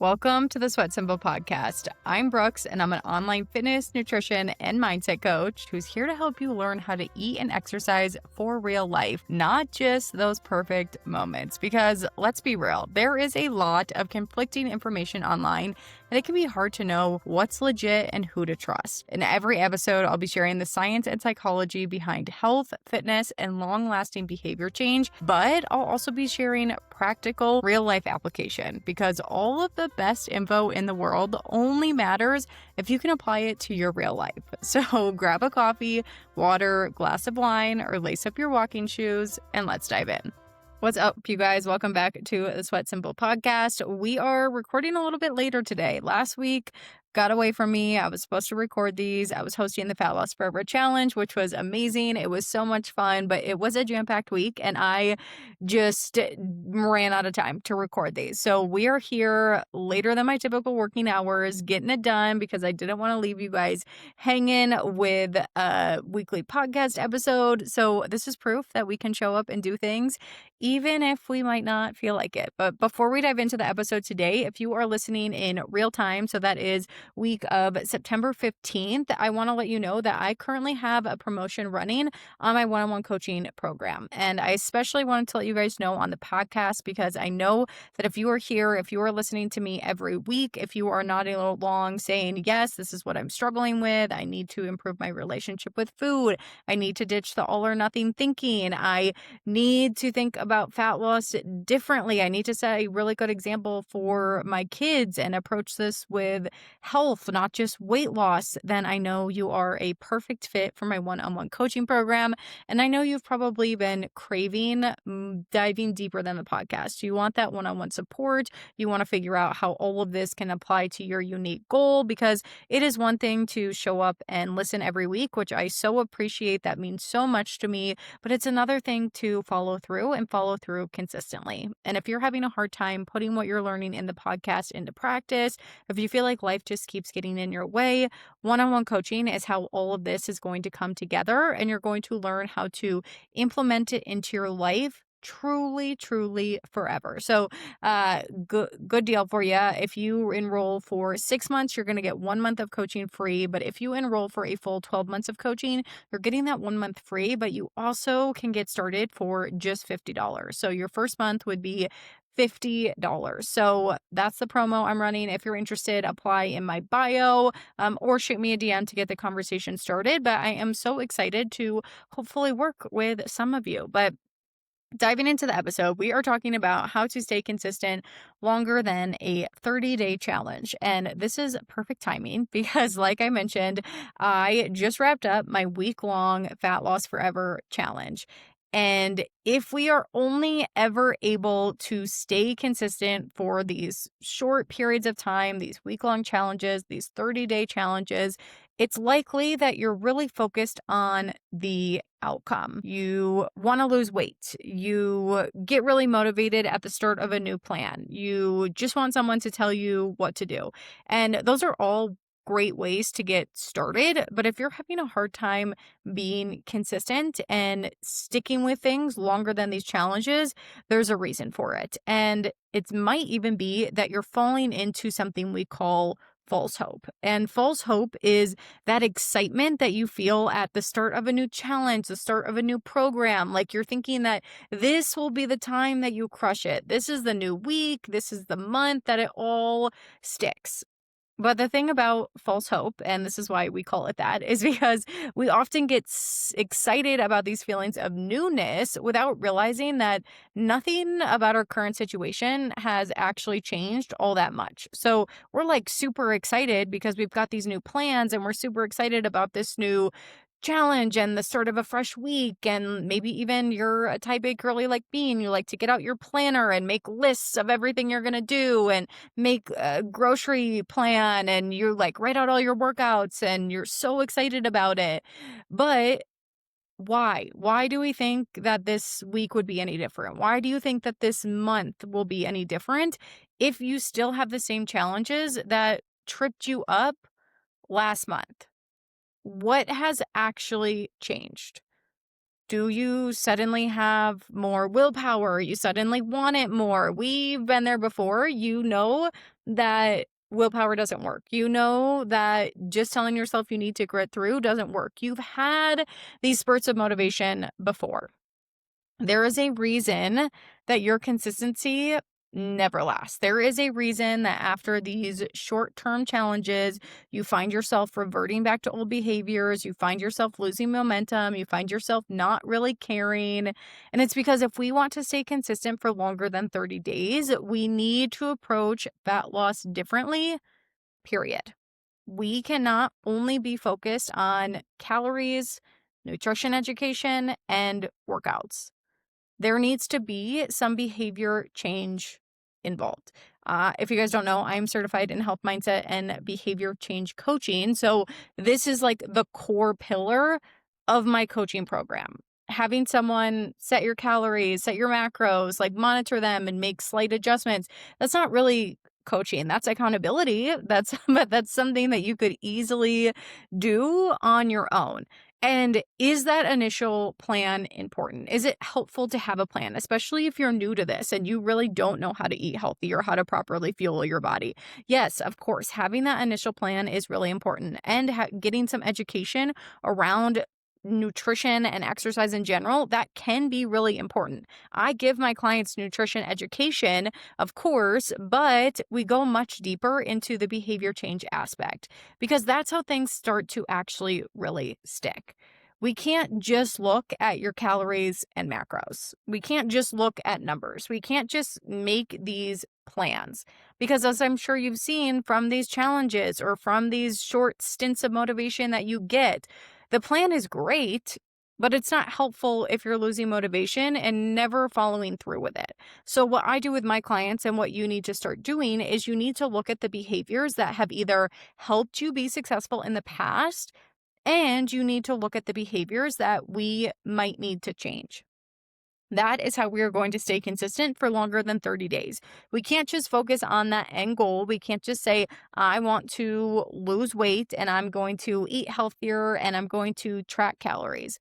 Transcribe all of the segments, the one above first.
Welcome to the Sweat Simple podcast. I'm Brooks, and I'm an online fitness, nutrition, and mindset coach who's here to help you learn how to eat and exercise for real life, not just those perfect moments. Because let's be real, there is a lot of conflicting information online, and it can be hard to know what's legit and who to trust. In every episode, I'll be sharing the science and psychology behind health, fitness, and long-lasting behavior change, but I'll also be sharing practical, real-life application because all of the best info in the world only matters if you can apply it to your real life. So grab a coffee, water, glass of wine, or lace up your walking shoes, and let's dive in. What's up, you guys? Welcome back to the Sweat Simple podcast. We are recording a little bit later today. Last week got away from me. I was supposed to record these. I was hosting the Fat Loss Forever Challenge, which was amazing. It was so much fun, but it was a jam-packed week, and I just ran out of time to record these. So we are here later than my typical working hours, getting it done because I didn't want to leave you guys hanging with a weekly podcast episode. So this is proof that we can show up and do things even if we might not feel like it. But before we dive into the episode today, if you are listening in real time, so that is week of September 15th, I want to let you know that I currently have a promotion running on my one-on-one coaching program. And I especially wanted to let you guys know on the podcast because I know that if you are here, if you are listening to me every week, if you are nodding along saying, yes, this is what I'm struggling with, I need to improve my relationship with food, I need to ditch the all or nothing thinking, I need to think about fat loss differently, I need to set a really good example for my kids and approach this with health, not just weight loss, then I know you are a perfect fit for my one-on-one coaching program. And I know you've probably been craving diving deeper than the podcast. You want that one-on-one support. You want to figure out how all of this can apply to your unique goal, because it is one thing to show up and listen every week, which I so appreciate. That means so much to me. But it's another thing to follow through and follow through consistently. And if you're having a hard time putting what you're learning in the podcast into practice, if you feel like life just keeps getting in your way, one-on-one coaching is how all of this is going to come together, and you're going to learn how to implement it into your life truly forever. So good deal for you. If you enroll for 6 months, you're going to get 1 month of coaching free. But if you enroll for a full 12 months of coaching, you're getting that 1 month free, but you also can get started for just $50. So your first month would be $50. So that's the promo I'm running. If you're interested, apply in my bio or shoot me a DM to get the conversation started. But I am so excited to hopefully work with some of you. But diving into the episode, we are talking about how to stay consistent longer than a 30-day challenge. And this is perfect timing because, like I mentioned, I just wrapped up my week-long Fat Loss Forever challenge. And if we are only ever able to stay consistent for these short periods of time, these week-long challenges, these 30-day challenges, it's likely that you're really focused on the outcome. You want to lose weight. You get really motivated at the start of a new plan. You just want someone to tell you what to do. And those are all great ways to get started. But if you're having a hard time being consistent and sticking with things longer than these challenges, there's a reason for it. And it might even be that you're falling into something we call false hope. And false hope is that excitement that you feel at the start of a new challenge, the start of a new program. Like you're thinking that this will be the time that you crush it. This is the new week. This is the month that it all sticks. But the thing about false hope, and this is why we call it that, is because we often get excited about these feelings of newness without realizing that nothing about our current situation has actually changed all that much. So we're like super excited because we've got these new plans and we're super excited about this new challenge and the start of a fresh week. And maybe even you're a type A girly like me and you like to get out your planner and make lists of everything you're going to do and make a grocery plan and you like write out all your workouts and you're so excited about it. But why? Why do we think that this week would be any different? Why do you think that this month will be any different if you still have the same challenges that tripped you up last month? What has actually changed? Do you suddenly have more willpower? You suddenly want it more. We've been there before. You know that willpower doesn't work. You know that just telling yourself you need to grit through doesn't work. You've had these spurts of motivation before. There is a reason that your consistency never lasts. There is a reason that after these short term challenges, you find yourself reverting back to old behaviors. You find yourself losing momentum. You find yourself not really caring. And it's because if we want to stay consistent for longer than 30 days, we need to approach fat loss differently, period. We cannot only be focused on calories, nutrition education, and workouts. There needs to be some behavior change involved. If you guys don't know, I'm certified in health mindset and behavior change coaching. So this is like the core pillar of my coaching program. Having someone set your calories, set your macros, like monitor them and make slight adjustments. That's not really coaching. That's accountability. But that's something that you could easily do on your own. And is that initial plan important? Is it helpful to have a plan, especially if you're new to this and you really don't know how to eat healthy or how to properly fuel your body? Yes, of course, having that initial plan is really important, and getting some education around nutrition and exercise in general, that can be really important. I give my clients nutrition education, of course, but we go much deeper into the behavior change aspect because that's how things start to actually really stick. We can't just look at your calories and macros. We can't just look at numbers. We can't just make these plans because, as I'm sure you've seen from these challenges or from these short stints of motivation that you get, the plan is great, but it's not helpful if you're losing motivation and never following through with it. So what I do with my clients and what you need to start doing is you need to look at the behaviors that have either helped you be successful in the past, and you need to look at the behaviors that we might need to change. That is how we are going to stay consistent for longer than 30 days. We can't just focus on that end goal. We can't just say, I want to lose weight and I'm going to eat healthier and I'm going to track calories.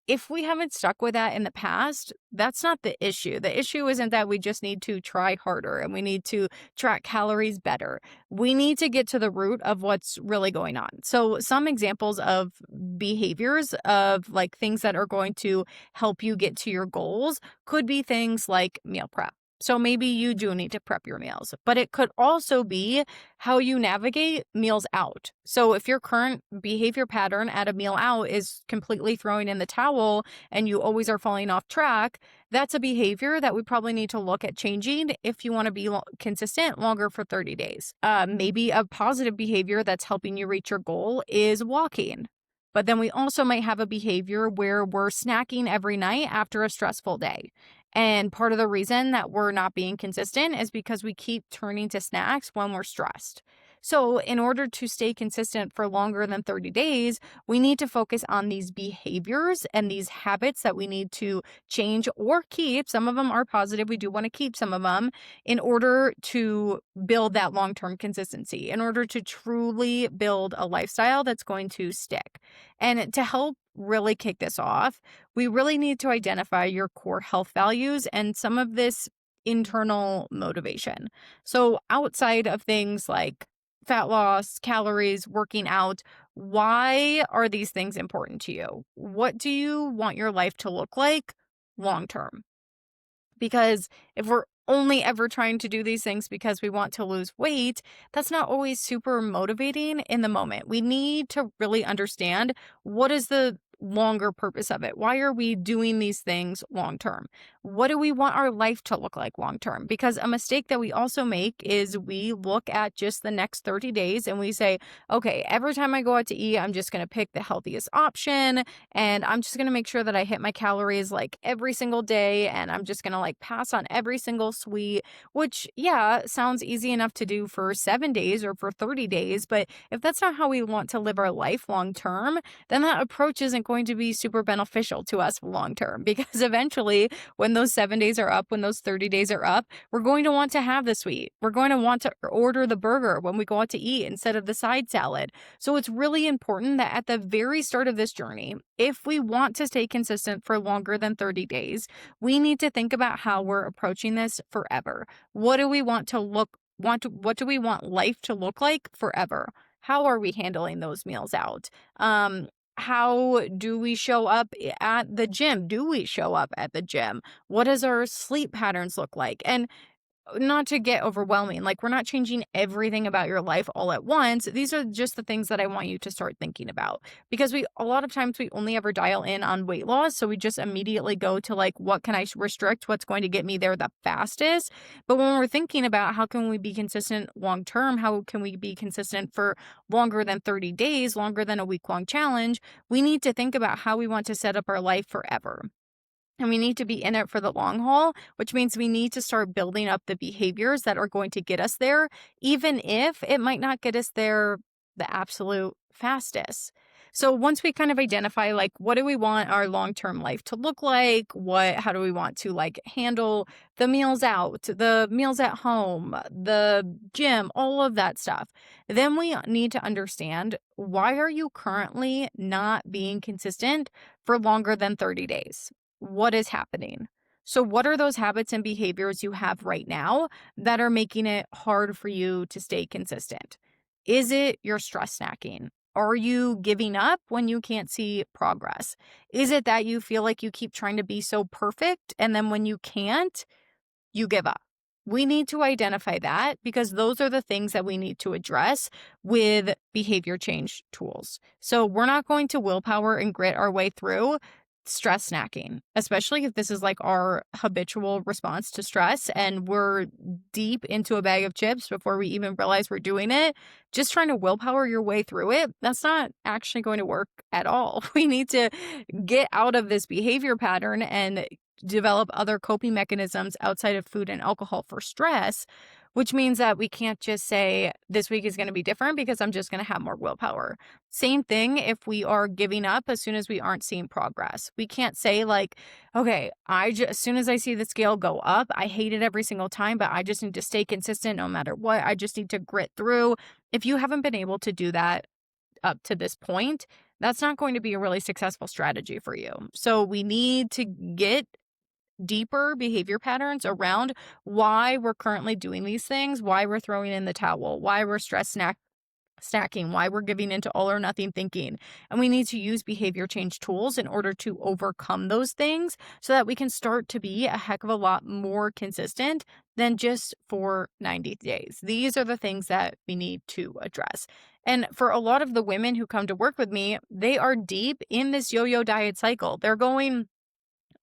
If we haven't stuck with that in the past, that's not the issue. The issue isn't that we just need to try harder and we need to track calories better. We need to get to the root of what's really going on. So some examples of behaviors of like things that are going to help you get to your goals could be things like meal prep. So maybe you do need to prep your meals, but it could also be how you navigate meals out. So if your current behavior pattern at a meal out is completely throwing in the towel and you always are falling off track, that's a behavior that we probably need to look at changing if you want to be consistent longer for 30 days. Maybe a positive behavior that's helping you reach your goal is walking. But then we also might have a behavior where we're snacking every night after a stressful day. And part of the reason that we're not being consistent is because we keep turning to snacks when we're stressed. So in order to stay consistent for longer than 30 days, we need to focus on these behaviors and these habits that we need to change or keep. Some of them are positive. We do want to keep some of them in order to build that long-term consistency, in order to truly build a lifestyle that's going to stick. And to help really kick this off, we really need to identify your core health values and some of this internal motivation. So outside of things like fat loss, calories, working out, why are these things important to you? What do you want your life to look like long term? Because if we're only ever trying to do these things because we want to lose weight, that's not always super motivating in the moment. We need to really understand what is the longer purpose of it. Why are we doing these things long term? What do we want our life to look like long term? Because a mistake that we also make is we look at just the next 30 days and we say, okay, every time I go out to eat, I'm just going to pick the healthiest option and I'm just going to make sure that I hit my calories like every single day and I'm just going to like pass on every single sweet, which yeah, sounds easy enough to do for 7 days or for 30 days. But if that's not how we want to live our life long term, then that approach isn't going to be super beneficial to us long term because eventually, when those 7 days are up, when those 30 days are up, we're going to want to have the sweet. We're going to want to order the burger when we go out to eat instead of the side salad. So it's really important that at the very start of this journey, if we want to stay consistent for longer than 30 days, we need to think about how we're approaching this forever. What do we want to what do we want life to look like forever? How are we handling those meals out? How do we show up at the gym? Do we show up at the gym? What does our sleep patterns look like? And not to get overwhelming, like we're not changing everything about your life all at once. These are just the things that I want you to start thinking about because a lot of times we only ever dial in on weight loss. So we just immediately go to like, what can I restrict? What's going to get me there the fastest? But when we're thinking about how can we be consistent long term, how can we be consistent for longer than 30 days, longer than a week-long challenge, we need to think about how we want to set up our life forever. And we need to be in it for the long haul, which means we need to start building up the behaviors that are going to get us there, even if it might not get us there the absolute fastest. So once we kind of identify, like, what do we want our long-term life to look like? How do we want to like handle the meals out, the meals at home, the gym, all of that stuff. Then we need to understand, why are you currently not being consistent for longer than 30 days? What is happening? So what are those habits and behaviors you have right now that are making it hard for you to stay consistent? Is it your stress snacking? Are you giving up when you can't see progress? Is it that you feel like you keep trying to be so perfect and then when you can't, you give up? We need to identify that because those are the things that we need to address with behavior change tools. So we're not going to willpower and grit our way through stress snacking, especially if this is like our habitual response to stress and we're deep into a bag of chips before we even realize we're doing it. Just trying to willpower your way through it, that's not actually going to work at all. We need to get out of this behavior pattern and develop other coping mechanisms outside of food and alcohol for stress, which means that we can't just say this week is going to be different because I'm just going to have more willpower. Same thing if we are giving up as soon as we aren't seeing progress. We can't say like, okay, as soon as I see the scale go up, I hate it every single time, but I just need to stay consistent no matter what. I just need to grit through. If you haven't been able to do that up to this point, that's not going to be a really successful strategy for you. So we need to get deeper behavior patterns around why we're currently doing these things, why we're throwing in the towel, why we're snacking, why we're giving into all or nothing thinking. And we need to use behavior change tools in order to overcome those things so that we can start to be a heck of a lot more consistent than just for 90 days. These are the things that we need to address. And for a lot of the women who come to work with me, they are deep in this yo-yo diet cycle. They're going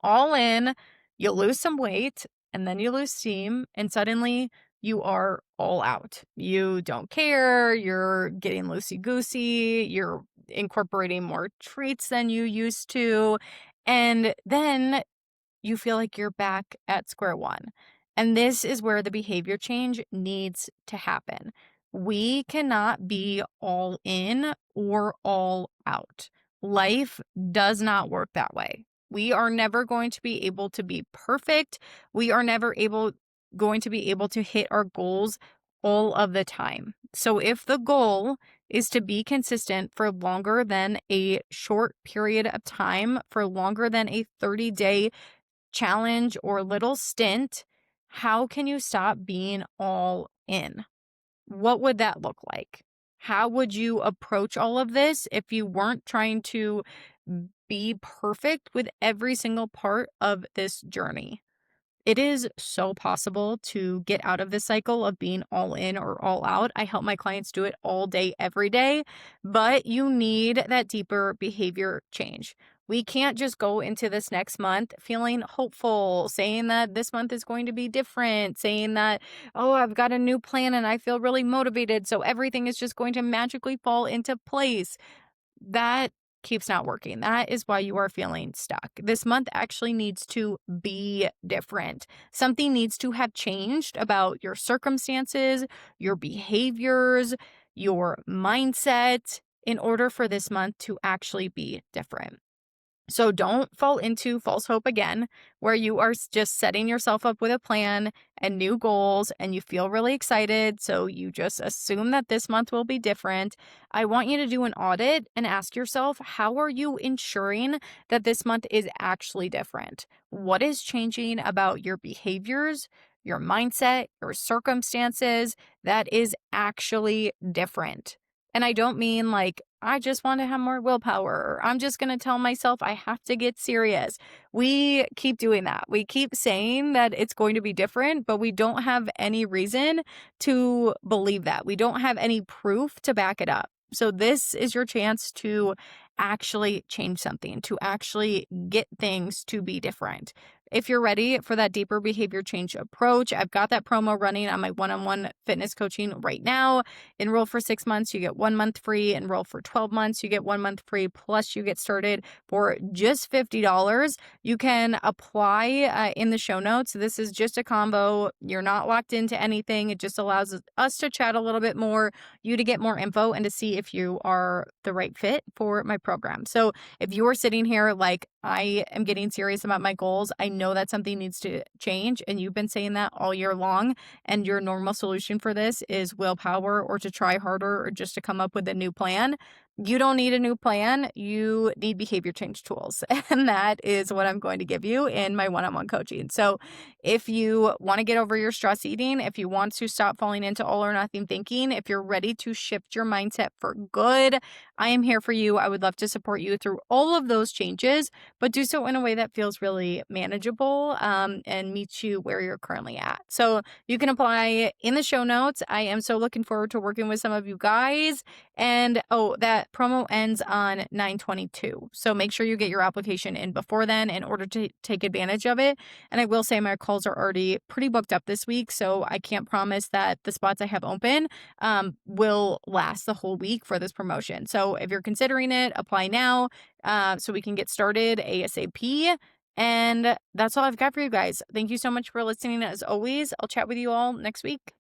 all in, you lose some weight, and then you lose steam, and suddenly you are all out. You don't care, you're getting loosey-goosey, you're incorporating more treats than you used to, and then you feel like you're back at square one. And this is where the behavior change needs to happen. We cannot be all in or all out. Life does not work that way. We are never going to be able to be perfect. We are never going to be able to hit our goals all of the time. So if the goal is to be consistent for longer than a short period of time, for longer than a 30-day challenge or little stint, how can you stop being all in? What would that look like? How would you approach all of this if you weren't trying to be perfect with every single part of this journey? It is so possible to get out of this cycle of being all in or all out. I help my clients do it all day, every day, but you need that deeper behavior change. We can't just go into this next month feeling hopeful, saying that this month is going to be different, saying that, oh, I've got a new plan and I feel really motivated, so everything is just going to magically fall into place. That keeps not working. That is why you are feeling stuck. This month actually needs to be different. Something needs to have changed about your circumstances, your behaviors, your mindset in order for this month to actually be different. So don't fall into false hope again, where you are just setting yourself up with a plan and new goals and you feel really excited. So you just assume that this month will be different. I want you to do an audit and ask yourself, how are you ensuring that this month is actually different? What is changing about your behaviors, your mindset, your circumstances that is actually different? And I don't mean like, I just want to have more willpower, or I'm just going to tell myself I have to get serious. We keep doing that. We keep saying that it's going to be different, but we don't have any reason to believe that. We don't have any proof to back it up. So, this is your chance to actually change something, to actually get things to be different. If you're ready for that deeper behavior change approach, I've got that promo running on my one-on-one fitness coaching right now. Enroll for 6 months, you get 1 month free. Enroll for 12 months, you get 1 month free. Plus, you get started for just $50. You can apply in the show notes. This is just a combo. You're not locked into anything. It just allows us to chat a little bit more, you to get more info, and to see if you are the right fit for my program. So if you're sitting here like, I am getting serious about my goals, I know that something needs to change, and you've been saying that all year long, and your normal solution for this is willpower or to try harder or just to come up with a new plan, you don't need a new plan. You need behavior change tools. And that is what I'm going to give you in my one-on-one coaching. So if you want to get over your stress eating, if you want to stop falling into all or nothing thinking, if you're ready to shift your mindset for good, I am here for you. I would love to support you through all of those changes, but do so in a way that feels really manageable and meets you where you're currently at. So you can apply in the show notes. I am so looking forward to working with some of you guys. And that promo ends on 9/22. So make sure you get your application in before then in order to take advantage of it. And I will say my calls are already pretty booked up this week, so I can't promise that the spots I have open will last the whole week for this promotion. So if you're considering it, apply now so we can get started ASAP. And that's all I've got for you guys. Thank you so much for listening. As always, I'll chat with you all next week.